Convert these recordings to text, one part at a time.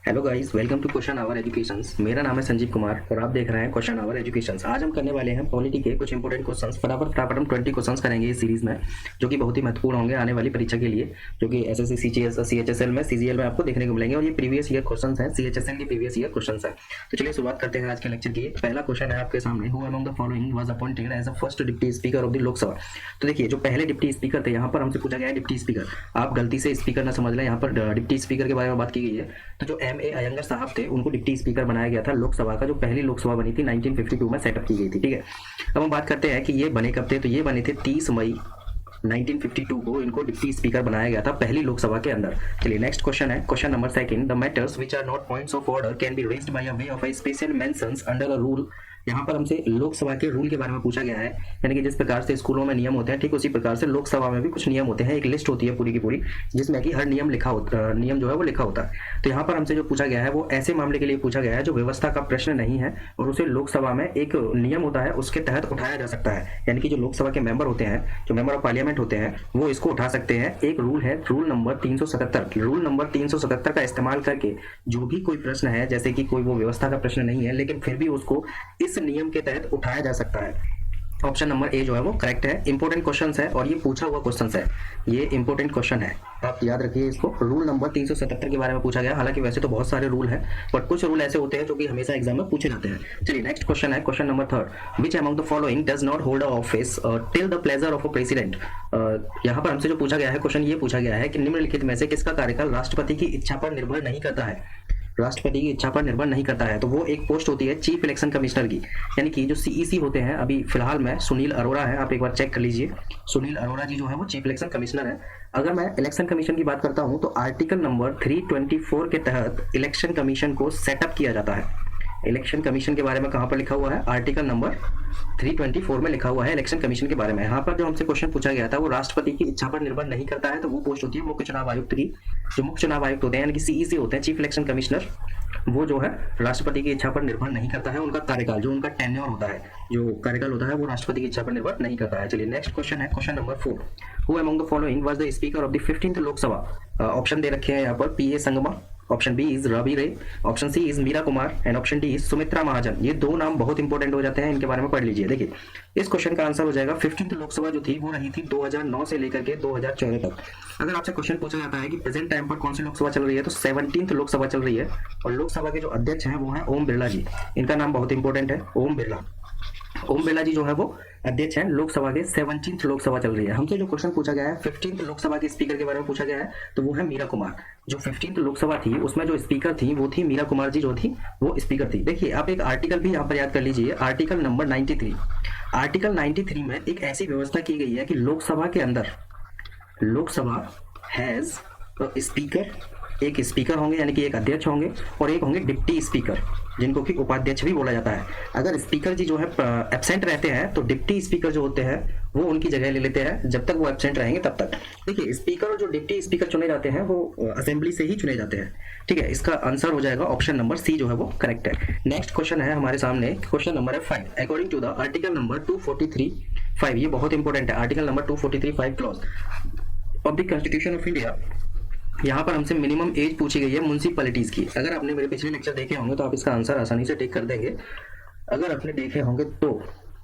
Hello guys, welcome to question hour educations. मेरा नाम है संजीव कुमार और आप देख रहे हैं क्वेश्चन आवर एजुकेशंस। आज हम करने वाले हैं पॉलिटी के कुछ इंपोर्टेंट क्वेश्चंस। फटाफट हम 20 क्वेश्चंस करेंगे इस सीरीज में, जो कि बहुत ही महत्वपूर्ण होंगे आने वाली परीक्षा के लिए, जो कि एसएससी, सीजीएस, सीएचएसएल में, सीजीएल में आपको देखने को मिलेंगे। और ये प्रीवियस ईयर क्वेश्चंस हैं, सीएचएसएल के प्रीवियस ईयर क्वेश्चंस हैं। तो चलिए शुरुआत करते हैं आज के लेक्चर की। पहला क्वेश्चन है आपके सामने, who among the following was appointed as a first deputy speaker of the Lok Sabha. तो देखिए, जो पहले डिप्टी स्पीकर थे, यहाँ पर हमसे पूछा गया है डिप्टी स्पीकर। आप गलती से स्पीकर ना समझ लें, यहाँ पर डिप्टी स्पीकर के बारे में बात की गई है। तो जो एम ए अयंगर साहब थे, उनको डिप्टी स्पीकर बनाया गया था लोकसभा का, जो पहली लोकसभा बनी थी 1952 में सेटअप की गई थी। ठीक है, अब हम बात करते हैं कि ये बने कब थे। तो ये बने थे 30 मई 1952 को इनको डिप्टी स्पीकर बनाया गया था पहली लोकसभा के अंदर। चलिए नेक्स्ट क्वेश्चन है, question number second, the matters which are not points of order can be raised by a way of a special mentions under a rule. यहाँ पर हमसे लोकसभा के रूल के बारे में पूछा गया है, यानी कि जिस प्रकार से स्कूलों में नियम होते हैं, ठीक उसी प्रकार से लोकसभा में भी कुछ नियम होते हैं। एक लिस्ट होती है पूरी की पूरी, जिसमें कि हर नियम नियम जो है वो लिखा होता है। तो यहाँ पर हमसे जो पूछा गया है वो ऐसे मामले के लिए पूछा गया है जो व्यवस्था का प्रश्न नहीं है और उसे लोकसभा में एक नियम होता है उसके तहत उठाया जा सकता है। यानी कि जो लोकसभा के मेंबर होते हैं, जो मेंबर ऑफ पार्लियामेंट होते हैं, वो इसको उठा सकते हैं। एक रूल है, रूल नंबर 377। रूल नंबर 377 का इस्तेमाल करके जो भी कोई प्रश्न है, जैसे कि कोई वो व्यवस्था का प्रश्न नहीं है लेकिन फिर भी उसको इस नियम के तहत उठाया जा सकता है। ऑप्शन नंबर ए जो है वो करेक्ट है। इंपॉर्टेंट क्वेश्चन है और ये पूछा हुआ क्वेश्चन है, ये इंपॉर्टेंट क्वेश्चन है, आप याद रखिए इसको। रूल नंबर 377 के बारे में पूछा गया। हालांकि वैसे तो बहुत सारे रूल हैं, बट कुछ रूल ऐसे होते हैं जो कि हमेशा एग्जाम में पूछे जाते हैं। चलिए नेक्स्ट क्वेश्चन है, question number third, which among the following does not hold a office till the pleasure of a president. यहाँ पर हमसे जो पूछा गया है क्वेश्चन, ये पूछा गया है कि निम्नलिखित में से किसका कार्यकाल राष्ट्रपति की इच्छा पर निर्भर नहीं करता है। राष्ट्रपति की इच्छा पर निर्भर नहीं करता है। तो वो एक पोस्ट होती है चीफ इलेक्शन कमिश्नर की, यानी कि जो सीईसी होते हैं, अभी फिलहाल में सुनील अरोड़ा है, आप एक बार चेक कर लीजिए। सुनील अरोड़ा जी जो है वो चीफ इलेक्शन कमिश्नर है। अगर मैं इलेक्शन कमीशन की बात करता हूं तो आर्टिकल नंबर 324 के तहत इलेक्शन कमीशन को सेटअप किया जाता है। इलेक्शन कमीशन के बारे में कहां पर लिखा हुआ है? आर्टिकल नंबर 324 में लिखा हुआ है इलेक्शन कमीशन के बारे में। यहाँ पर जो हमसे क्वेश्चन पूछा गया था वो राष्ट्रपति की इच्छा पर निर्भर नहीं करता है। तो वो पोस्ट होती है मुख्य चुनाव आयुक्त की। जो मुख्य चुनाव आयुक्त होते हैं, यानी कि सीईसी होते हैं, चीफ इलेक्शन कमिश्नर, वो जो है राष्ट्रपति की इच्छा पर निर्भर नहीं करता है। उनका कार्यकाल, जो उनका टेन्योर होता है, जो कार्यकाल होता है, वो राष्ट्रपति की इच्छा पर निर्भर नहीं करता है। चलिए नेक्स्ट क्वेश्चन है, question number 4, who among the following was the speaker of the 15th Lok Sabha. Option दे रखे हैं यहाँ पर, P A Sangma, option B is Ravi Ray, option C is Meira Kumar and option D is Sumitra Mahajan. ये दो नाम बहुत इंपॉर्टेंट हो जाते हैं, इनके बारे में पढ़ लीजिए। देखिए इस क्वेश्चन का आंसर हो जाएगा 15th लोकसभा जो थी वो रही थी 2009 से लेकर के 2014 तक। अगर आपसे क्वेश्चन पूछा जाता है कि प्रेजेंट टाइम पर कौन सी लोकसभा चल रही है, तो 17th लोकसभा चल रही है। और लोकसभा के जो अध्यक्ष हैं वो हैं ओम बिरला जी। इनका नाम बहुत इंपॉर्टेंट है, ओम बिरला। ओम बिरला जी जो है वो अध्यक्ष हैं लोकसभा के। 17th लोकसभा चल रही है। हमसे जो क्वेश्चन पूछा गया है 15th लोकसभा के स्पीकर के बारे में पूछा गया है, तो वो है मीरा कुमार। जो 15th लोकसभा थी उसमें जो स्पीकर थी वो थी मीरा कुमार जी, जो थी वो स्पीकर थी। देखिए आप एक आर्टिकल भी यहाँ पर याद कर लीजिए, आर्टिकल नंबर 93। आर्टिकल 93 में एक ऐसी व्यवस्था की गई है कि लोकसभा के अंदर, लोकसभा हैज स्पीकर, एक स्पीकर होंगे यानी कि एक अध्यक्ष होंगे और एक होंगे डिप्टी स्पीकर, जिनको कि उपाध्यक्ष भी बोला जाता है। अगर स्पीकर जी जो है एब्सेंट रहते हैं तो डिप्टी स्पीकर जो होते हैं वो उनकी जगह ले लेते हैं, जब तक वो एब्सेंट रहेंगे तब तक। देखिए स्पीकर और जो डिप्टी स्पीकर चुने जाते हैं वो असेंबली से ही चुने जाते हैं। ठीक है, इसका आंसर हो जाएगा ऑप्शन नंबर सी जो है वो करेक्ट है। नेक्स्ट क्वेश्चन है हमारे सामने, क्वेश्चन नंबर है 5, according to the article number 243(5), ये बहुत इंपॉर्टेंट है, article number 243(5) clause of the constitution of India. यहाँ पर हमसे मिनिमम एज पूछी गई है म्युनिसिपैलिटीज की। अगर आपने मेरे पिछले लेक्चर देखे होंगे तो आप इसका आंसर आसानी से टिक कर देंगे, अगर आपने देखे होंगे तो।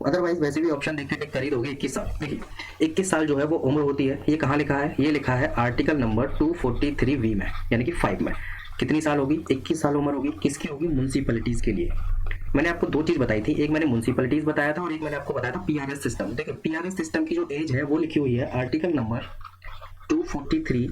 अदरवाइज वैसे भी ऑप्शन देख के टिक कर ही दोगे 21 साल। देखिए 21 साल जो है वो उम्र होती है। ये कहाँ लिखा है? ये लिखा है आर्टिकल नंबर 243(v) में, यानी कि 5 में। कितनी साल होगी? 21 साल उम्र होगी। किसकी होगी? म्युनिसिपैलिटीज के लिए। मैंने आपको दो चीज बताई थी, एक मैंने म्युनिसिपैलिटीज बताया था और एक मैंने आपको बताया था पीआरएस सिस्टम। देखिए पीआरएस सिस्टम की जो एज है वो लिखी हुई है आर्टिकल नंबर 243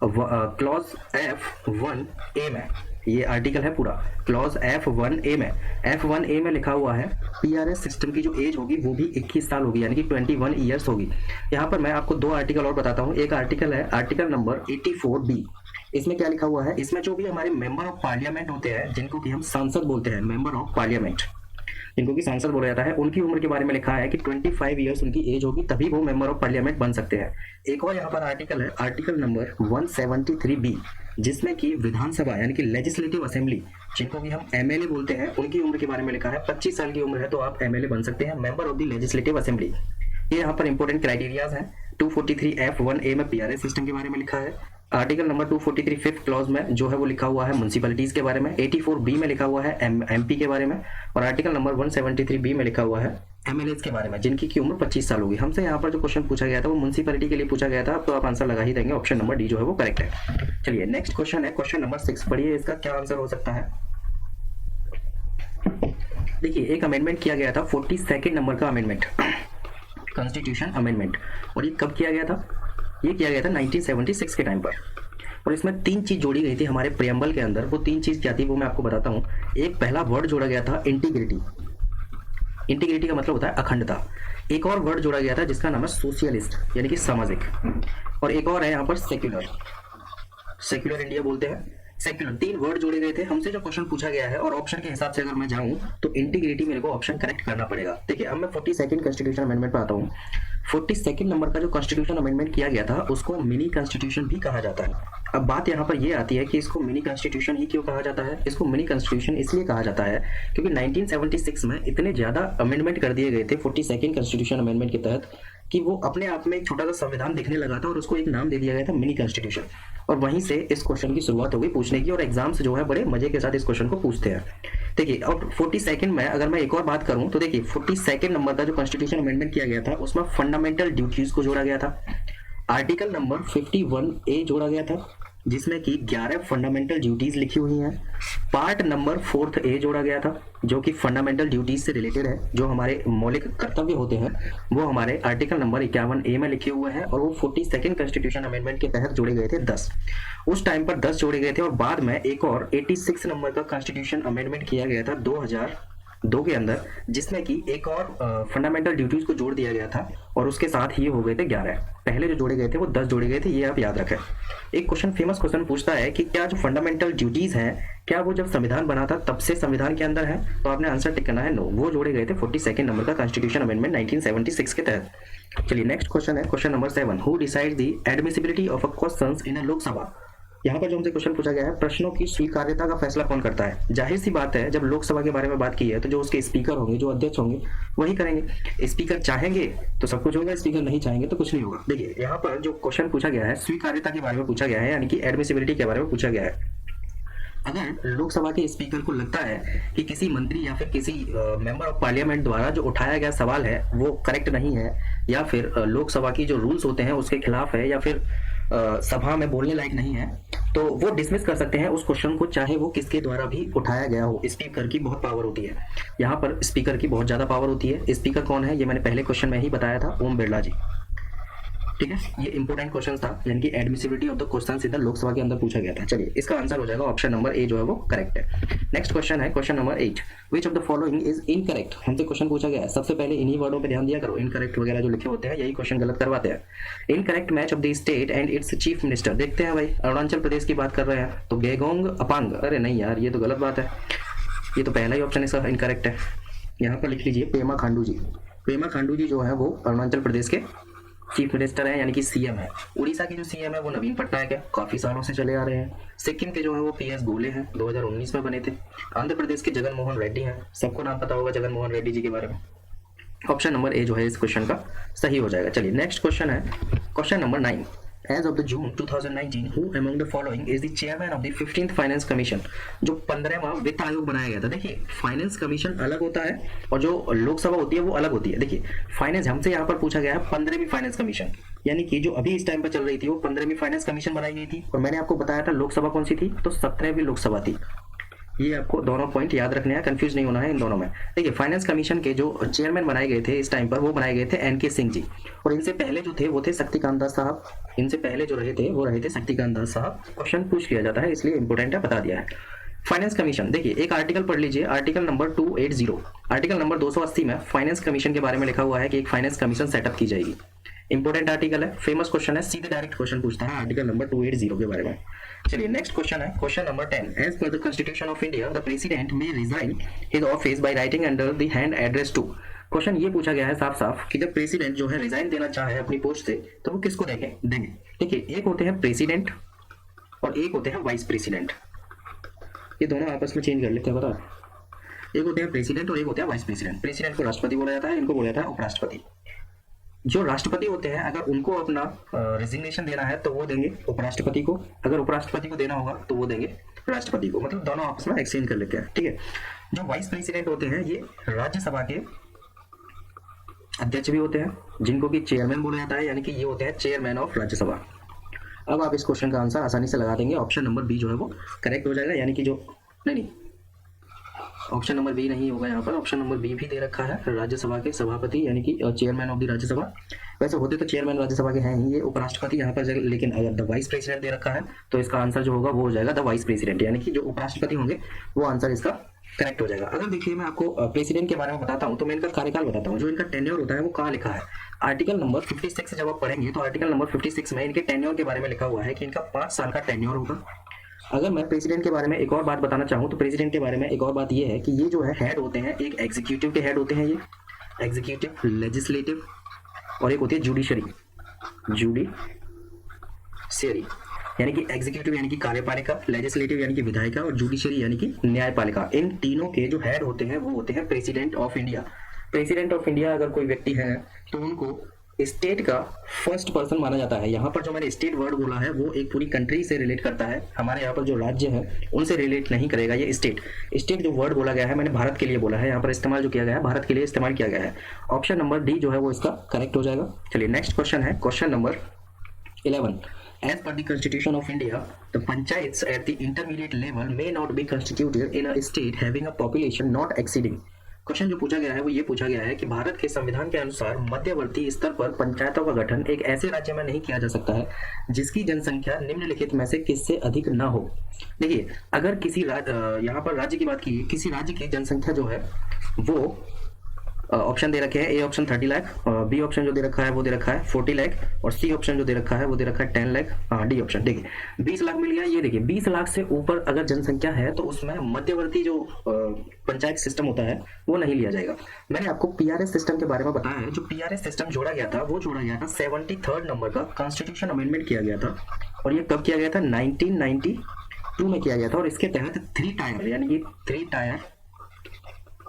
क्लॉज F1A में। ये आर्टिकल है पूरा क्लॉज F1A में। F1A में लिखा हुआ है पीआरएस सिस्टम की जो एज होगी वो भी 21 साल होगी, यानी कि 21 ईयर्स होगी। यहाँ पर मैं आपको दो आर्टिकल और बताता हूँ। एक आर्टिकल है आर्टिकल नंबर 84B। इसमें क्या लिखा हुआ है? इसमें जो भी हमारे मेंबर ऑफ पार्लियामेंट होते हैं, जिनको कि हम सांसद बोलते हैं, मेंबर ऑफ पार्लियामेंट, जिनको कि सांसद बोला जाता है, उनकी उम्र के बारे में लिखा है कि 25 ईयर्स उनकी एज होगी, तभी वो मेंबर ऑफ पार्लियामेंट बन सकते हैं। एक और यहाँ पर आर्टिकल है आर्टिकल नंबर 173B, जिसमें कि विधानसभा यानी कि लेजिस्लेटिव असेंबली, जिनको भी हम एमएलए बोलते हैं, उनकी उम्र के बारे में लिखा है 25 साल की उम्र है तो आप एमएलए बन सकते हैं, member of the legislative assembly. ये यहाँ पर इंपॉर्टेंट क्राइटेरियाज हैं। 243(f)(1)(a) में पीआरएस सिस्टम के बारे में लिखा है। आर्टिकल नंबर 243 फिफ्थ क्लॉज में जो है वो लिखा हुआ है म्यूनसिपैलिटीज के बारे में, 84 बी में लिखा हुआ है एमपी के बारे में, और आर्टिकल नंबर 173 बी में लिखा हुआ है एमएलएस के बारे में जिनकी की उम्र 25 साल होगी। हमसे यहाँ पर जो क्वेश्चन पूछा गया था वो म्यूनसिपैलिटी के लिए पूछा गया था, तो आप आंसर लगा ही देंगे, ऑप्शन नंबर डी जो है वो करेक्ट है। चलिए नेक्स्ट क्वेश्चन है क्वेश्चन नंबर 6, पढ़िए इसका क्या आंसर हो सकता है। देखिए एक अमेंडमेंट किया गया था 42nd नंबर का अमेंडमेंट, कॉन्स्टिट्यूशन अमेंडमेंट, और ये कब किया गया था, ये किया गया था 1976 के टाइम पर, और इसमें 3 चीज जोड़ी गई थी हमारे प्रियम्बल के अंदर। वो 3 चीज क्या थी वो मैं आपको बताता हूँ। एक पहला वर्ड जोड़ा गया था इंटीग्रिटी, इंटीग्रिटी का मतलब होता है अखंडता। एक और वर्ड जोड़ा गया था जिसका नाम है सोशलिस्ट यानी कि सामाजिक, और एक और है यहाँ पर सेक्युलर, सेक्युलर इंडिया बोलते हैं, सेक्युलर। 3 वर्ड जोड़े गए थे। हमसे जो क्वेश्चन पूछा गया है और ऑप्शन के हिसाब से अगर मैं जाऊं तो इंटीग्रिटी मेरे को ऑप्शन करेक्ट करना पड़ेगा। देखिए अब मैं 42nd कॉन्स्टिट्यूशन अमेंडमेंट पर आता हूँ। 42nd नंबर का जो कॉन्स्टिट्यूशन अमेंडमेंट किया गया था उसको मिनी कॉन्स्टिट्यूशन भी कहा जाता है। अब बात यहाँ पर ये आती है कि इसको मिनी कॉन्स्टिट्यूशन ही क्यों कहा जाता है। इसको मिनी कॉन्स्टिट्यूशन इसलिए कहा जाता है क्योंकि 1976 में इतने ज्यादा अमेंडमेंट कर दिए गए थे 42nd कॉन्स्टिट्यूशन अमेंडमेंट के तहत कि वो अपने आप में एक छोटा सा संविधान दिखने लगा था और उसको एक नाम दे दिया गया था मिनी कॉन्स्टिट्यूशन। और वहीं से इस क्वेश्चन की शुरुआत हो गई पूछने की, और एग्जाम्स जो है बड़े मजे के साथ इस क्वेश्चन को पूछते हैं। देखिए और 42nd में अगर मैं एक और बात करूं तो देखिए 42nd नंबर का जो कॉन्स्टिट्यूशन अमेंडमेंट किया गया था उसमें फंडामेंटल ड्यूटीज को जोड़ा गया था। आर्टिकल नंबर 51A जोड़ा गया था जिसमें कि 11 फंडामेंटल ड्यूटीज लिखी हुई हैं। पार्ट नंबर 4A जोड़ा गया था जो कि फंडामेंटल ड्यूटीज से रिलेटेड है, जो हमारे मौलिक कर्तव्य होते हैं वो हमारे आर्टिकल नंबर 51A में लिखे हुए हैं, और वो 42nd कॉन्स्टिट्यूशन अमेंडमेंट के तहत जोड़े गए थे 10। उस टाइम पर 10 जोड़े गए थे, और बाद में एक और 86 नंबर का कॉन्स्टिट्यूशन अमेंडमेंट किया गया था 2002 के अंदर, जिसमें कि एक और फंडामेंटल ड्यूटीज को जोड़ दिया गया था, और उसके साथ ही हो गए थे 11। पहले जो जोड़े गए थे वो 10 जोड़े गए थे, ये आप याद रखें। एक क्वेश्चन फेमस क्वेश्चन पूछता है कि क्या जो फंडामेंटल ड्यूटीज हैं क्या वो जब संविधान बना था तब से संविधान के अंदर है, तो आपने आंसर टिक करना है नो, वो जोड़े गए थे 42nd नंबर का कॉन्स्टिट्यूशन अमेंडमेंट 1976 के तहत। चलिए नेक्स्ट क्वेश्चन है question number 7, who decide the admissibility of a questions in a Lok Sabha. यहाँ पर जो हमसे क्वेश्चन पूछा गया है प्रश्नों की स्वीकार्यता का फैसला कौन करता है। जाहिर सी बात है जब लोकसभा के बारे में बात की है तो जो उसके स्पीकर होंगे, जो अध्यक्ष होंगे वही करेंगे। स्पीकर चाहेंगे तो सब कुछ होगा, स्पीकर नहीं चाहेंगे तो कुछ नहीं होगा। देखिए यहाँ पर जो क्वेश्चन पूछा गया है स्वीकार्यता के बारे में पूछा गया है, यानी कि एडमिसिबिलिटी के बारे में पूछा गया है। अगर लोकसभा के स्पीकर को लगता है कि किसी मंत्री या फिर किसी मेंबर ऑफ पार्लियामेंट द्वारा जो उठाया गया सवाल है वो करेक्ट नहीं है, या फिर लोकसभा की जो रूल्स होते हैं उसके खिलाफ है, या फिर सभा में बोलने लायक नहीं है, तो वो डिसमिस कर सकते हैं उस क्वेश्चन को, चाहे वो किसके द्वारा भी उठाया गया हो। स्पीकर की बहुत पावर होती है, यहाँ पर स्पीकर की बहुत ज्यादा पावर होती है। स्पीकर कौन है ये मैंने पहले क्वेश्चन में ही बताया था, ओम बिरला जी। ठीक है, ये इंपोर्टेंट क्वेश्चन था, यानी कि एडमिसिबिलिटी ऑफ द क्वेश्चन इधर लोकसभा के अंदर पूछा गया था। चलिए इसका आंसर हो जाएगा ऑप्शन नंबर ए जो है वो करेक्ट है। नेक्स्ट क्वेश्चन है question number 8, which of the following is incorrect. हमसे क्वेश्चन पूछा गया है, सबसे पहले इन्हीं वर्डों पे ध्यान दिया करो, इनकरेक्ट वगैरह जो लिखे होते हैं यही क्वेश्चन गलत करवाते हैं। Incorrect match of the state and it's chief minister. देखते हैं भाई, अरुणाचल प्रदेश की बात कर रहे हैं तो गेगोंग अपांग, अरे नहीं यार ये तो गलत बात है, ये तो पहला ही ऑप्शन इसका इनकरेक्ट है। यहाँ पर लिख लीजिए पेमा खांडू जी। पेमा खांडू जी जो है वो अरुणाचल प्रदेश के चीफ मिनिस्टर है, यानी कि सीएम है। उड़ीसा के जो सीएम है वो नवीन पटनायक है, काफी सालों से चले आ रहे हैं। सिक्किम के जो है वो पीएस गोले हैं, 2019 में बने थे। आंध्र प्रदेश के जगन मोहन रेड्डी हैं, सबको नाम पता होगा जगन मोहन रेड्डी जी के बारे में। ऑप्शन नंबर ए जो है इस क्वेश्चन का सही हो जाएगा। चलिए नेक्स्ट क्वेश्चन है question number 9, As of the June 2019, who among the following is the chairman of the 15th Finance Commission? जो 15वां वित्त आयोग बनाया गया था। देखिए फाइनेंस कमीशन अलग होता है और जो लोकसभा होती है वो अलग होती है। देखिए फाइनेंस हमसे यहाँ पर पूछा गया है 15वीं फाइनेंस कमीशन, यानी कि जो अभी इस टाइम पर चल रही थी वो 15वीं फाइनेंस कमीशन बनाई गई थी, और मैंने आपको बताया था लोकसभा कौन सी थी, तो 17वीं लोकसभा थी। ये आपको दोनों पॉइंट याद रखने हैं, कंफ्यूज नहीं होना है इन दोनों में। देखिए फाइनेंस कमीशन के जो चेयरमैन बनाए गए थे इस टाइम पर वो बनाए गए थे एनके सिंह जी, और इनसे पहले जो थे वो थे शक्तिकांत दास साहब। इनसे पहले जो रहे थे वो रहे थे शक्तिकांत दास साहब। क्वेश्चन पूछ लिया जाता है इसलिए इंपोर्टेंट है, बता दिया है। फाइनेंस कमीशन, देखिए एक आर्टिकल पढ़ लीजिए, आर्टिकल नंबर 280, आर्टिकल नंबर 280 में फाइनेंस कमीशन के बारे में लिखा हुआ है कि एक फाइनेंस कमीशन सेटअप की जाएगी। इंपोर्टेंट आर्टिकल है, फेमस क्वेश्चन है, सीधे डायरेक्ट क्वेश्चन पूछता है आर्टिकल नंबर 280 के बारे में। चलिए नेक्स्ट क्वेश्चन है question number 10, as per the constitution of India the president may resign his office by writing under the hand address to. क्वेश्चन ये पूछा गया है साफ साफ कि जब प्रेसिडेंट जो है रिजाइन देना चाहे अपनी पोस्ट से तो वो किसको देंगे। देखिए एक होते हैं प्रेसिडेंट और एक होते हैं वाइस प्रेसिडेंट, ये दोनों आपस में चेंज कर लेते हैं, बता। एक होते हैं प्रेसिडेंट और एक होते हैं वाइस प्रेसिडेंट। प्रेसिडेंट को राष्ट्रपति बोला जाता है, इनको बोला जाता है उपराष्ट्रपति। जो राष्ट्रपति होते हैं अगर उनको अपना रिजिग्नेशन देना है तो वो देंगे उपराष्ट्रपति को, अगर उपराष्ट्रपति को देना होगा तो वो देंगे राष्ट्रपति को, मतलब दोनों आपस में एक्सचेंज कर लेते हैं, ठीक है। जो वाइस प्रेसिडेंट होते हैं ये राज्यसभा के अध्यक्ष भी होते हैं, जिनको कि चेयरमैन बोला जाता है, यानी कि ये होते हैं चेयरमैन ऑफ राज्यसभा। अब आप इस क्वेश्चन का आंसर आसानी से लगा देंगे, ऑप्शन नंबर बी जो है वो करेक्ट हो जाएगा, यानी कि जो नहीं ऑप्शन नंबर बी नहीं होगा, यहाँ पर ऑप्शन नंबर बी भी दे रखा है, राज्यसभा के सभापति यानी कि चेयरमैन ऑफ द राज्यसभा। वैसे होते तो चेयरमैन राज्यसभा के हैं ही ये उपराष्ट्रपति यहाँ पर, लेकिन अगर द वाइस प्रेसिडेंट दे रखा है तो इसका आंसर जो होगा वो हो जाएगा द वाइस प्रेसिडेंट, यानी कि जो उपराष्ट्रपति होंगे वो आंसर इसका करेक्ट हो जाएगा। अगर देखिए मैं आपको प्रेसिडेंट के बारे में बताता हूँ तो मैं इनका कार्यकाल बताता हूँ, जो इनका टेन्योर होता है वो कहाँ लिखा है, आर्टिकल नंबर 56 जब आप पढ़ेंगे तो आर्टिकल नंबर 56 में इनके टेन्योर के बारे में लिखा हुआ है कि इनका 5 साल का टेन्योर होगा। अगर मैं प्रेसिडेंट के बारे में एक और बात बताना चाहूँ तो प्रेसिडेंट के बारे में एक और बात ये है कि ये जो है हेड होते हैं, एक एग्जीक्यूटिव के हेड होते हैं, ये एग्जीक्यूटिव, लेजिस्लेटिव और एक होती है जुडिशरी, यानी कि एग्जीक्यूटिव यानी कि कार्यपालिका, लेजिस्लेटिव यानी कि विधायिका और जुडिशरी यानी कि न्यायपालिका। इन तीनों के जो हेड होते हैं वो होते हैं president of India. President of India अगर कोई व्यक्ति है तो उनको स्टेट का फर्स्ट पर्सन माना जाता है। यहाँ पर जो मैंने स्टेट वर्ड बोला है वो एक पूरी कंट्री से रिलेट करता है, हमारे यहाँ पर जो राज्य है उनसे रिलेट नहीं करेगा ये स्टेट जो वर्ड बोला गया है मैंने भारत के लिए बोला है, यहाँ पर इस्तेमाल जो किया गया है भारत के लिए इस्तेमाल किया गया है। ऑप्शन नंबर डी जो है वो इसका करेक्ट हो जाएगा। चलिए नेक्स्ट क्वेश्चन है question number 11। As per the Constitution of India, the panchayats at the intermediate level may not be constituted in a state having a population not exceeding। Question जो पूछा गया है वो ये पूछा गया है कि भारत के संविधान के अनुसार मध्यवर्ती स्तर पर पंचायतों का गठन एक ऐसे राज्य में नहीं किया जा सकता है जिसकी जनसंख्या निम्नलिखित में से किससे अधिक न हो। देखिए अगर किसी यहाँ पर राज्य की बात की, किसी राज्य की जनसंख्या जो है वो ऑप्शन दे रखे हैं, A option 30 lakh, B option जो दे रखा है वो दे रखा है 40 लाख और सी ऑप्शन जो दे रखा है वो दे रखा है 10 लाख, हाँ डी ऑप्शन। देखिए 20 लाख मिल गया। ये देखिए 20 लाख से ऊपर अगर जनसंख्या है तो उसमें मध्यवर्ती जो पंचायत सिस्टम होता है वो नहीं लिया जाएगा। मैंने आपको पीआरएस सिस्टम के बारे में बताया है, जो पीआरएस सिस्टम जोड़ा गया था वो जोड़ा गया था 73rd नंबर का कॉन्स्टिट्यूशन अमेंडमेंट किया गया था और ये कब किया गया था 1992 में किया गया था और इसके तहत 3 टायर यानी कि 3 टायर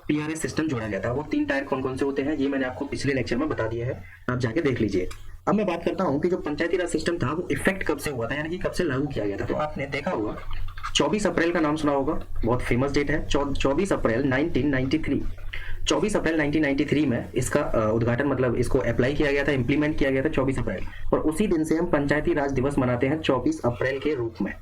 पीआरएस सिस्टम जोड़ा गया था। वो 3 टायर कौन कौन से होते हैं ये मैंने आपको पिछले लेक्चर में बता दिया है, आप जाके देख लीजिए। अब मैं बात करता हूँ कि जो पंचायती राज सिस्टम था वो इफेक्ट कब से हुआ था, यानी कि कब से लागू किया गया था। तो आपने देखा होगा 24 अप्रैल का नाम सुना होगा, बहुत फेमस डेट है 24 अप्रैल 1993। 24 अप्रैल 1993 में इसका उद्घाटन मतलब इसको अप्लाई किया गया था, इंप्लीमेंट किया गया था 24 अप्रैल, और उसी दिन से हम पंचायती राज दिवस मनाते हैं 24 अप्रैल के रूप में।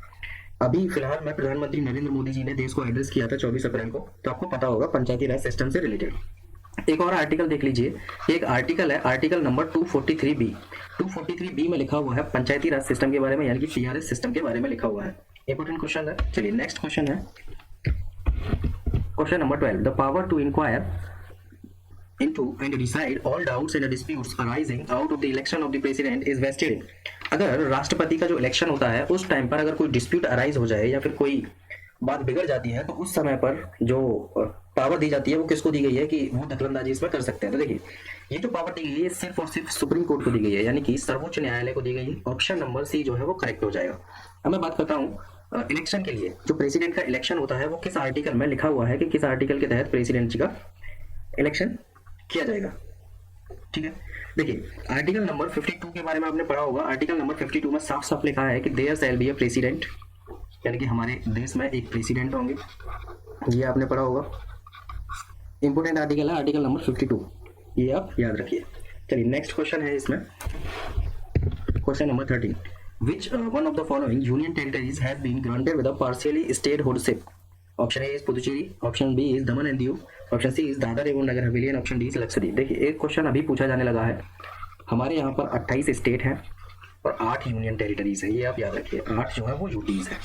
अभी फिलहाल में प्रधानमंत्री नरेंद्र मोदी जी ने देश को एड्रेस किया था 24 अप्रैल को, तो आपको पता होगा पंचायती राज सिस्टम से रिलेटेड। एक और आर्टिकल देख लीजिए, एक आर्टिकल है आर्टिकल नंबर 243B। 243B में लिखा हुआ है पंचायती राज सिस्टम के बारे में, यानी कि पीआरएस सिस्टम के बारे में लिखा हुआ है। इंपॉर्टेंट क्वेश्चन है। चलिए नेक्स्ट क्वेश्चन है question number 12। The power to inquire into and decide all doubts and disputes arising out of the election of the president is vested in। अगर राष्ट्रपति का जो इलेक्शन होता है उस टाइम पर अगर कोई डिस्प्यूट अराइज हो जाए या फिर कोई बात बिगड़ जाती है तो उस समय पर जो पावर दी जाती है वो किसको दी गई है कि वो दखलंदाजी इसमें कर सकते हैं। तो देखिए ये जो पावर दी गई है सिर्फ और सिर्फ सुप्रीम कोर्ट को दी गई है, यानी कि सर्वोच्च न्यायालय को दी गई है। ऑप्शन नंबर सी जो है वो करेक्ट हो जाएगा। अब मैं बात करता हूँ इलेक्शन के लिए जो प्रेसिडेंट का इलेक्शन होता है वो किस आर्टिकल में लिखा हुआ है कि किस आर्टिकल के तहत प्रेसिडेंट जी का इलेक्शन किया जाएगा। ठीक है, देखिए आर्टिकल नंबर 52 के बारे में आपने पढ़ा होगा। आर्टिकल नंबर 52 में साफ साफ लिखा है कि there shall be a president, यानी कि हमारे देश में एक प्रेसिडेंट होंगे, ये आपने पढ़ा होगा। इंपोर्टेंट आर्टिकल है आर्टिकल नंबर 52, ये आप याद रखिए। चलिए नेक्स्ट क्वेश्चन है इसमें question number 13। Which one of the following union territories has been granted with a partially statehoodship. Option A is Puducherry, option B is Daman and Diu, option C is Dadra एवं Nagar Haveli and option D is Lakshadweep. देखिए एक question अभी पूछा जाने लगा है, हमारे यहाँ पर 28 स्टेट हैं और 8 यूनियन टेरिटरीज है, ये आप याद रखिए। 8 जो है वो यूटीज है,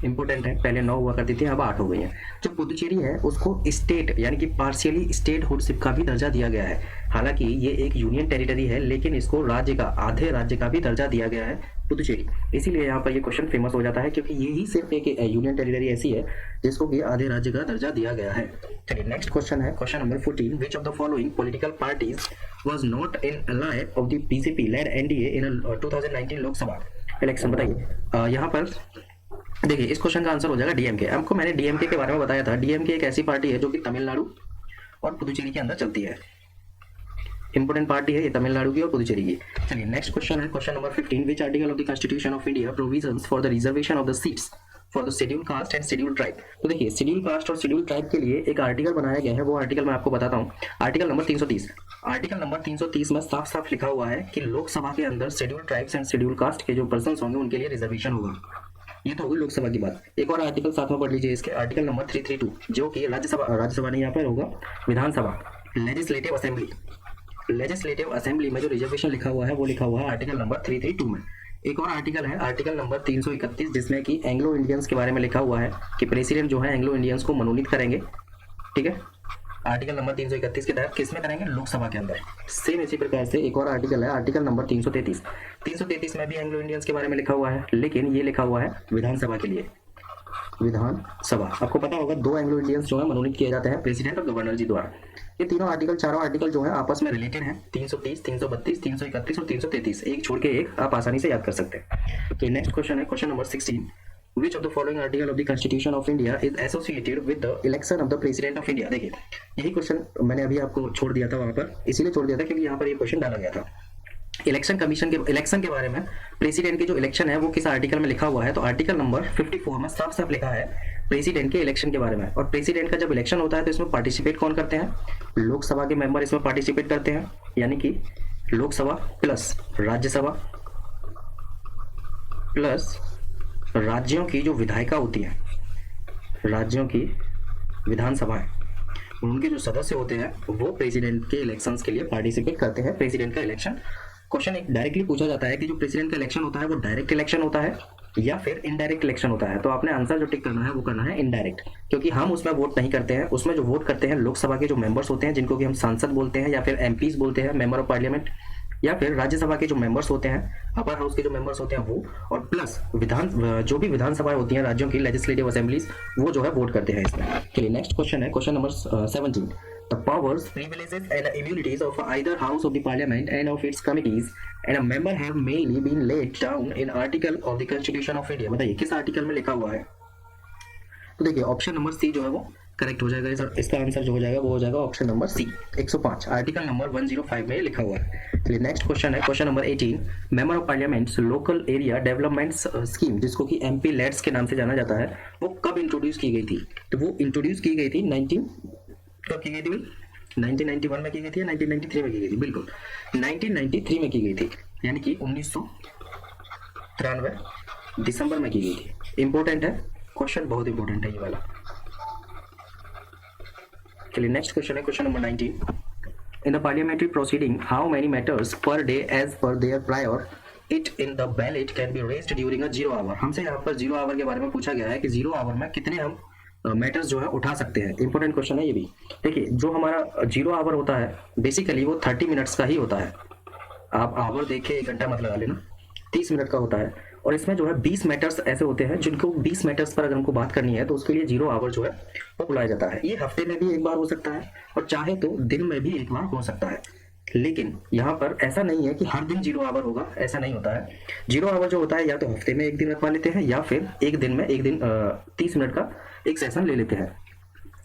इंपॉर्टेंट है, पहले 9 हुआ करती थी अब 8 हो गई हैं। जो पुदुचेरी है उसको स्टेट यानी कि पार्शियली स्टेटहुडशिप का भी दर्जा दिया गया है। हालांकि ये एक यूनियन टेरिटरी है लेकिन इसको राज्य का, आधे राज्य का भी दर्जा दिया गया है पुदुचेरी, इसीलिए यहाँ पर ये क्वेश्चन फेमस हो जाता है क्योंकि ये ही सिर्फ एक यूनियन टेरिटरी ऐसी है जिसको कि आधे राज्य का दर्जा दिया गया है। चलिए नेक्स्ट क्वेश्चन है question number 14। Which of the following political parties was not in ally of the BJP lead NDA in 2019 Lok Sabha election. बताइए यहाँ पर देखिए इस क्वेश्चन का आंसर हो जाएगा डीएमके। आपको मैंने डीएमके के बारे में बताया था, डीएमके एक ऐसी पार्टी है जो कि तमिलनाडु और पुदुचेरी के अंदर चलती है। इंपोर्टेंट पार्टी है ये तमिलनाडु की और पुदुचेरी की। चलिए नेक्स्ट क्वेश्चन है question number 15, which article of the constitution of India provisions for the reservation of the seats for the schedule caste and schedule tribe. तो देखिए शेड्यूल कास्ट और शेड्यूल ट्राइब के लिए एक आर्टिकल बनाया गया है, वो आर्टिकल मैं आपको बताता हूँ। Article number 330। आर्टिकल नंबर 330 में साफ साफ लिखा हुआ है कि लोकसभा के अंदर schedule tribes and schedule caste के जो पर्सन होंगे उनके लिए रिजर्वेशन होगा। ये तो होगी लोकसभा की बात। एक और आर्टिकल साथ में पढ़ लीजिए इसके, आर्टिकल नंबर 332 जो कि राज्यसभा नहीं यहाँ पर होगा, विधानसभा लेजिस्लेटिव असेंबली। लेजिस्लेटिव असेंबली में जो रिजर्वेशन लिखा हुआ है वो लिखा हुआ है आर्टिकल नंबर 332 में। एक और आर्टिकल है आर्टिकल नंबर 331 जिसमें कि एंग्लो इंडियंस के बारे में लिखा हुआ है कि प्रेसिडेंट जो है एंग्लो इंडियंस को मनोनीत करेंगे। ठीक है, आर्टिकल नंबर 331 के तहत किसमें करेंगे, लोकसभा के अंदर। सेम इसी प्रकार से एक और आर्टिकल है आर्टिकल नंबर 333। 333 में भी एंग्लो इंडियंस के बारे में लिखा हुआ है, लेकिन ये लिखा हुआ है विधानसभा के लिए। विधानसभा आपको पता होगा, 2 एंग्लो इंडियंस जो है मनोनीत किए जाते हैं प्रेसिडेंट और गवर्नर जी द्वारा। ये तीनों आर्टिकल, चारों आर्टिकल जो है आपस में रिलेटेड हैं, 330, 332, 331 और 333, एक छोड़ के एक आप आसानी से याद कर सकते हैं। तो नेक्स्ट क्वेश्चन है question number 16, Which of the following article of the Constitution of India is associated with the election of the President of India? देखिए यही क्वेश्चन मैंने अभी आपको छोड़ दिया था वहां पर, इसीलिए छोड़ दिया था क्योंकि यहाँ पर ये क्वेश्चन डाला गया था। इलेक्शन कमीशन के इलेक्शन के बारे में, प्रेसिडेंट के जो इलेक्शन है वो किस आर्टिकल में लिखा हुआ है, तो आर्टिकल नंबर 54 में साफ साफ लिखा है प्रेसिडेंट के इलेक्शन के बारे में। और प्रेसिडेंट का जब इलेक्शन होता है तो इसमें पार्टिसिपेट कौन करते हैं, लोकसभा के मेंबर इसमें पार्टिसिपेट करते हैं, यानी कि लोकसभा प्लस राज्यसभा प्लस राज्यों की जो विधायिका होती है, राज्यों की विधानसभाएं, उनके जो सदस्य होते हैं वो प्रेसिडेंट के इलेक्शंस के लिए पार्टिसिपेट करते हैं। प्रेसिडेंट का इलेक्शन क्वेश्चन एक डायरेक्टली पूछा जाता है कि जो प्रेसिडेंट का इलेक्शन होता है वो डायरेक्ट इलेक्शन होता है या फिर इनडायरेक्ट इलेक्शन होता है। तो आपने आंसर जो टिक करना है वो करना है इनडायरेक्ट, क्योंकि हम उसमें वोट नहीं करते हैं। उसमें जो वोट करते हैं लोकसभा के जो मेंबर्स होते हैं जिनको कि हम सांसद बोलते हैं या फिर एमपीज बोलते हैं, मेंबर ऑफ पार्लियामेंट, या फिर राज्यसभा के जो मेंबर्स होते हैं, अपर हाउस के जो मेंबर्स होते हैं वो, और प्लस जो भी विधानसभाएं होती हैं राज्यों की लेजिस्लेटिव असेंबलीज, वो जो है वोट करते हैं इसमें। चलिए नेक्स्ट क्वेश्चन है question number 17, the powers, privileges and immunities of either house of the parliament and of its committees and a member have mainly been laid down in article of the constitution of India। बताइए किस article में लिखा हुआ है। तो देखिए option number सी जो है वो करेक्ट हो जाएगा, इसका आंसर जो हो जाएगा वो हो जाएगा option number C, 105 article number 105 में लिखा हुआ है। चलिए नेक्स्ट क्वेश्चन है question number 18, member of parliaments local area developments scheme, जिसको कि एमपी लेट्स के नाम से जाना जाता है, वो कब इंट्रोड्यूस की गई थी। तो वो इंट्रोड्यूस की गई थी 1991 में की गई थी या 1993 में की गई थी, बिल्कुल 1993 में की गई थी, यानी कि 1993 दिसंबर में की गई थी। इंपॉर्टेंट है क्वेश्चन, बहुत इंपॉर्टेंट है ये वाला। चलिए नेक्स्ट क्वेश्चन है question number 19, in the parliamentary proceeding how many matters per day as per their priority in the ballot can be raised during a 0 hour. हमसे यहाँ पर 0 आवर के बारे में पूछा गया है कि 0 आवर में कितने हम मैटर्स जो है उठा सकते हैं। इंपॉर्टेंट क्वेश्चन है ये भी। देखिए जो हमारा 0 आवर होता है बेसिकली वो 30 मिनट्स का ही होता है। आप आवर देखिए 1 घंटा मत लगा लेना, 30 मिनट का होता है। और इसमें जो है 20 मैटर्स ऐसे होते हैं जिनको 20 मैटर्स पर अगर हमको बात करनी है तो उसके लिए 0 आवर जो है वो बुलाया जाता है। ये हफ्ते में भी एक बार हो सकता है और चाहे तो दिन में भी एक बार हो सकता है, लेकिन यहाँ पर ऐसा नहीं है कि हर दिन 0 आवर होगा, ऐसा नहीं होता है। 0 आवर जो होता है या तो हफ्ते में एक दिन रखवा लेते हैं या फिर एक दिन में 30 मिनट का एक सेशन ले लेते हैं।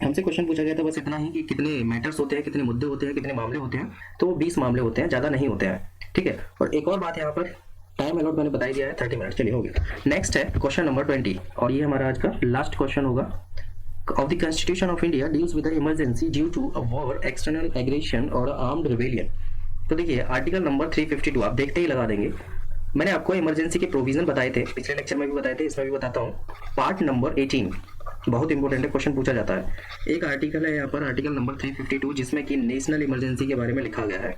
हमसे क्वेश्चन पूछा गया था बस इतना ही कि कितने मैटर्स होते हैं, कितने मुद्दे होते हैं, कितने मामले होते हैं, तो वो 20 मामले होते हैं, ज़्यादा नहीं होते हैं। ठीक है, और एक और बात यहाँ पर टाइम अलॉट मैंने बताई दिया है 30 मिनट। चलिए हो गया। नेक्स्ट है क्वेश्चन नंबर 20 और ये हमारा आज का लास्ट क्वेश्चन होगा। Of the constitution of India deals with the emergency due to a war, external aggression और आर्म्ड रिबेलियन। तो देखिए आर्टिकल नंबर 352 आप देखते ही लगा देंगे। मैंने आपको इमरजेंसी के प्रोविजन बताए थे, पिछले लेक्चर में भी बताए थे, इसमें भी बताता हूँ। पार्ट नंबर 18 बहुत इंपॉर्टेंट है, क्वेश्चन पूछा जाता है। एक आर्टिकल है यहाँ पर आर्टिकल नंबर 352 जिसमें कि नेशनल इमरजेंसी के बारे में लिखा गया है।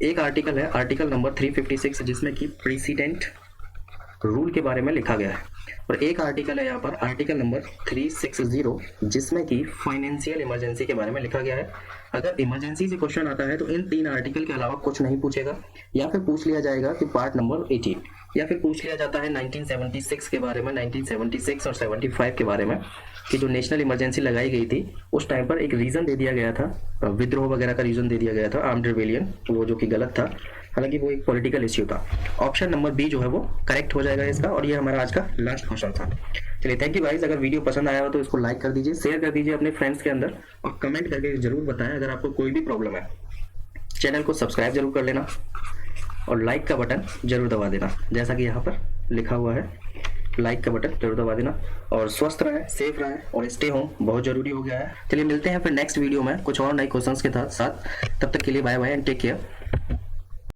एक आर्टिकल है आर्टिकल नंबर 356 जिसमें कि प्रेसिडेंट रूल के बारे में लिखा गया है। और एक आर्टिकल है यहाँ पर आर्टिकल नंबर 360 जिसमें कि फाइनेंशियल इमरजेंसी के बारे में लिखा गया है। अगर इमरजेंसी से क्वेश्चन आता है तो इन 3 आर्टिकल के अलावा कुछ नहीं पूछेगा, या फिर पूछ लिया जाएगा कि पार्ट नंबर 18, या फिर पूछ लिया जाता है 1976 के बारे में, 1976 और 75 के बारे में, कि जो नेशनल इमरजेंसी लगाई गई थी उस टाइम पर एक रीजन दे दिया गया था, विद्रोह वगैरह का रीजन दे दिया गया था, आर्म्ड रिबेलियन, वो जो कि गलत था, हालांकि वो एक पॉलिटिकल इश्यू था। ऑप्शन नंबर बी जो है वो करेक्ट हो जाएगा इसका, और ये हमारा आज का लास्ट क्वेश्चन था। चलिए थैंक यू गाइस, अगर वीडियो पसंद आया हो तो इसको लाइक कर दीजिए, शेयर कर दीजिए अपने फ्रेंड्स के अंदर, और कमेंट करके जरूर बताएं अगर आपको कोई भी प्रॉब्लम है। चैनल को सब्सक्राइब जरूर कर लेना और लाइक का बटन जरूर दबा देना, जैसा कि यहाँ पर लिखा हुआ है, लाइक का बटन जरूर दबा देना। और स्वस्थ रहे, सेफ रहे और स्टे होम बहुत जरूरी हो गया है। चलिए मिलते हैं फिर नेक्स्ट वीडियो में कुछ और नए क्वेश्चंस के साथ। तब तक के लिए bye bye and take care.